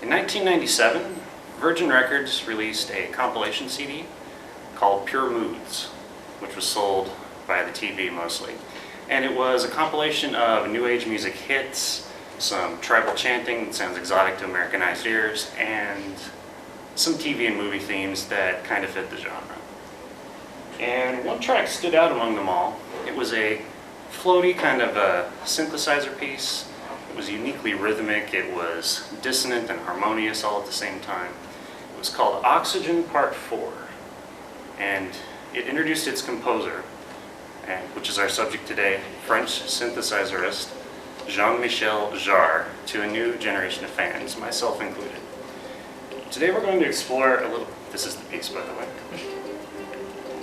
In 1997, Virgin Records released a compilation CD called Pure Moods, which was sold via the TV mostly. And it was a compilation of new age music hits, some tribal chanting that sounds exotic to Americanized ears, and some TV and movie themes that kind of fit the genre. And one track stood out among them all. It was a floaty kind of a synthesizer piece. It was uniquely rhythmic, it was dissonant and harmonious all at the same time. It was called Oxygen Part 4, and it introduced its composer, which is our subject today, French synthesizerist Jean-Michel Jarre, to a new generation of fans, myself included. Today we're going to explore a little, this is the piece by the way.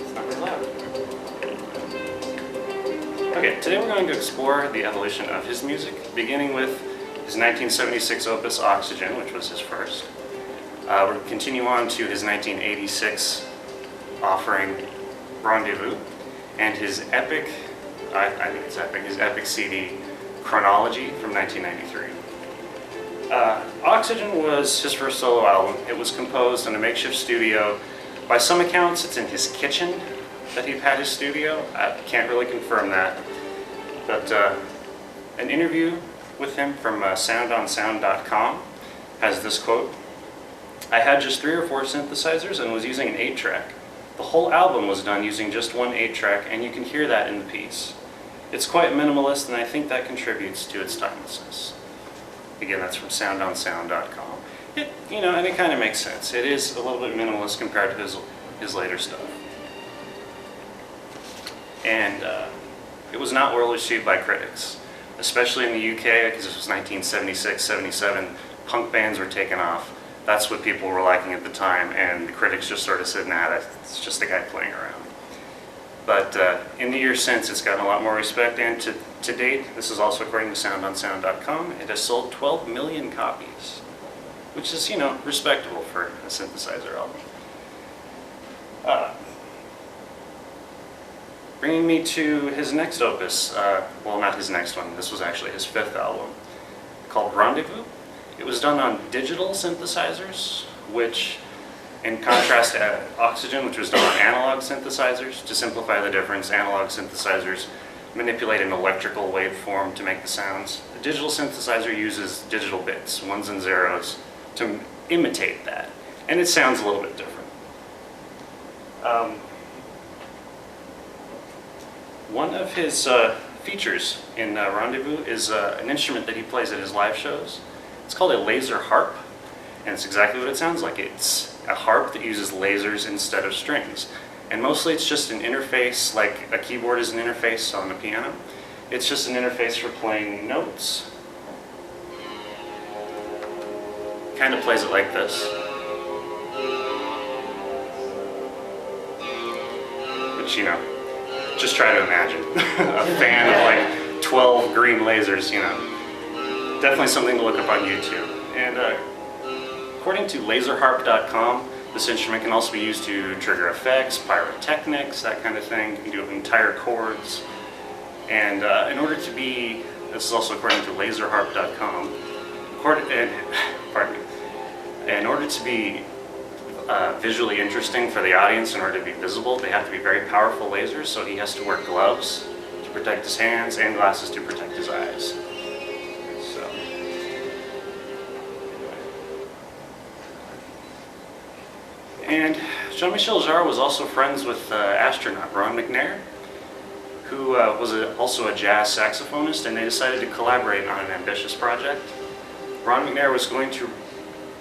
It's not very loud. Okay, today we're going to explore the evolution of his music, beginning with his 1976 opus Oxygen, which was his first. We'll continue on to his 1986 offering Rendezvous, and his epic, I think it's epic, his epic CD Chronology from 1993. Oxygen was his first solo album. It was composed in a makeshift studio. By some accounts, it's in his kitchen that he had his studio. I can't really confirm that. But an interview with him from soundonsound.com has this quote: "I had just 3 or 4 synthesizers and was using an 8-track. The whole album was done using just one 8-track, and you can hear that in the piece. It's quite minimalist, and I think that contributes to its timelessness." Again, that's from soundonsound.com. And it kind of makes sense. It is a little bit minimalist compared to his later stuff. And it was not well received by critics, especially in the UK, because this was 1976, 77. Punk bands were taking off. That's what people were liking at the time, and the critics just sort of said, nah, it's just a guy playing around. But in the years since, it's gotten a lot more respect, and to date, this is also according to soundonsound.com, it has sold 12 million copies, which is, respectable for a synthesizer album. Bringing me to his next opus, well, not his next one, this was actually his 5th album, called Rendezvous. It was done on digital synthesizers, which, in contrast to Oxygen, which was done on analog synthesizers. To simplify the difference, analog synthesizers manipulate an electrical waveform to make the sounds. The digital synthesizer uses digital bits, 1s and 0s, to imitate that, and it sounds a little bit different. One of his features in Rendezvous is an instrument that he plays at his live shows. It's called a laser harp, and it's exactly what it sounds like. It's a harp that uses lasers instead of strings. And mostly it's just an interface, like a keyboard is an interface on a piano. It's just an interface for playing notes. Kind of plays it like this. Which, just try to imagine. A fan of like 12 green lasers, Definitely something to look up on YouTube. And according to laserharp.com, this instrument can also be used to trigger effects, pyrotechnics, that kind of thing. You can do entire chords. And in order to be, this is also according to laserharp.com, in order to be visually interesting for the audience, in order to be visible, they have to be very powerful lasers, so he has to wear gloves to protect his hands and glasses to protect his eyes. And Jean-Michel Jarre was also friends with astronaut Ron McNair, who was also a jazz saxophonist, and they decided to collaborate on an ambitious project. Ron McNair was going to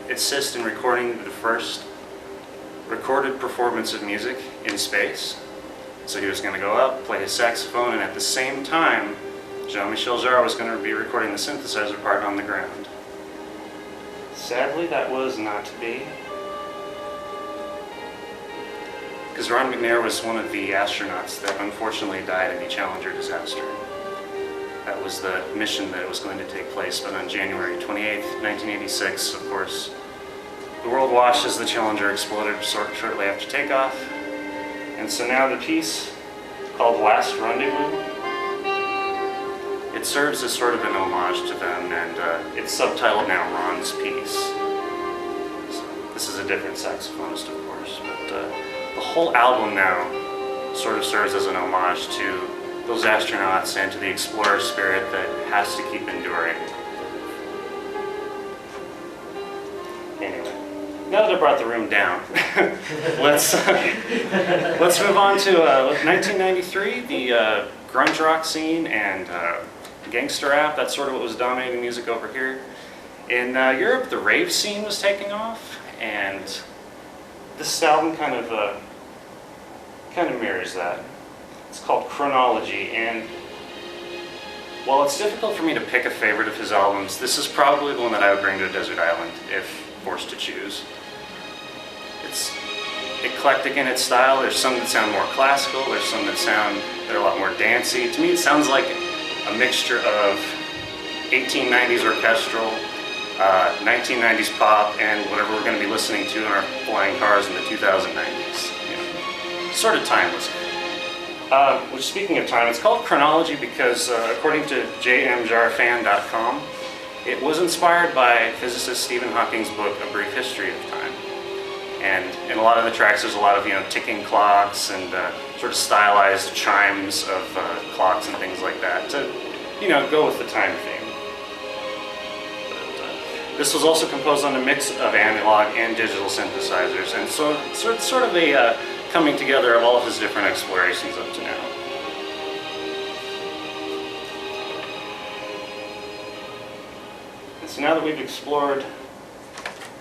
assist in recording the first recorded performance of music in space. So he was going to go up, play his saxophone, and at the same time, Jean-Michel Jarre was going to be recording the synthesizer part on the ground. Sadly, that was not to be, because Ron McNair was one of the astronauts that unfortunately died in the Challenger disaster. That was the mission that was going to take place, but on January 28th, 1986, of course, the world watched as the Challenger exploded shortly after takeoff. And so now the piece, called Last Rendezvous, it serves as sort of an homage to them, and it's subtitled now Ron's Piece. a different saxophonist, of course. But the whole album now sort of serves as an homage to those astronauts and to the explorer spirit that has to keep enduring. Anyway, now that I brought the room down, let's move on to 1993, the grunge rock scene and gangster rap. That's sort of what was dominating music over here. In Europe, the rave scene was taking off, and this album kind of mirrors that. It's called Chronology, and while it's difficult for me to pick a favorite of his albums, this is probably the one that I would bring to a desert island if forced to choose. It's eclectic in its style. There's some that sound more classical, there's some that are a lot more dancey. To me, it sounds like a mixture of 1890s orchestral, 1990s pop, and whatever we're going to be listening to in our flying cars in the 2090s. You know, sort of timeless. Which, speaking of time, it's called Chronology because, according to jmjarfan.com, it was inspired by physicist Stephen Hawking's book, A Brief History of Time. And in a lot of the tracks, there's a lot of ticking clocks and sort of stylized chimes of clocks and things like that to, go with the time theme. But, this was also composed on a mix of analog and digital synthesizers, and so sort of a coming together of all of his different explorations up to now. And so now that we've explored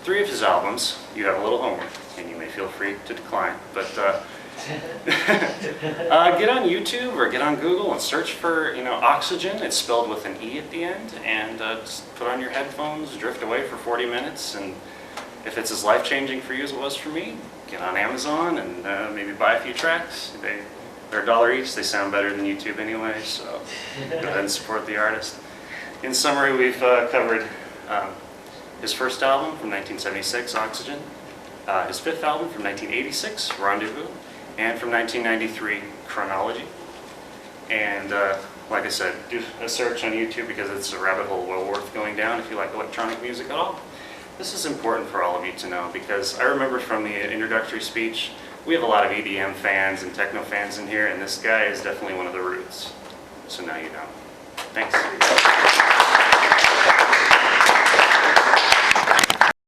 3 of his albums, you have a little homework, and you may feel free to decline. But get on YouTube or get on Google and search for Oxygen. It's spelled with an E at the end, and just put on your headphones, drift away for 40 minutes, and if it's as life-changing for you as it was for me, get on Amazon and maybe buy a few tracks. They're $1 each. They sound better than YouTube anyway, so go ahead and support the artist. In summary, we've covered his first album from 1976, Oxygen, his 5th album from 1986, Rendezvous, and from 1993, Chronology. And like I said, do a search on YouTube because it's a rabbit hole well worth going down if you like electronic music at all. This is important for all of you to know because I remember from the introductory speech, we have a lot of EDM fans and techno fans in here, and this guy is definitely one of the roots. So now you know. Thanks.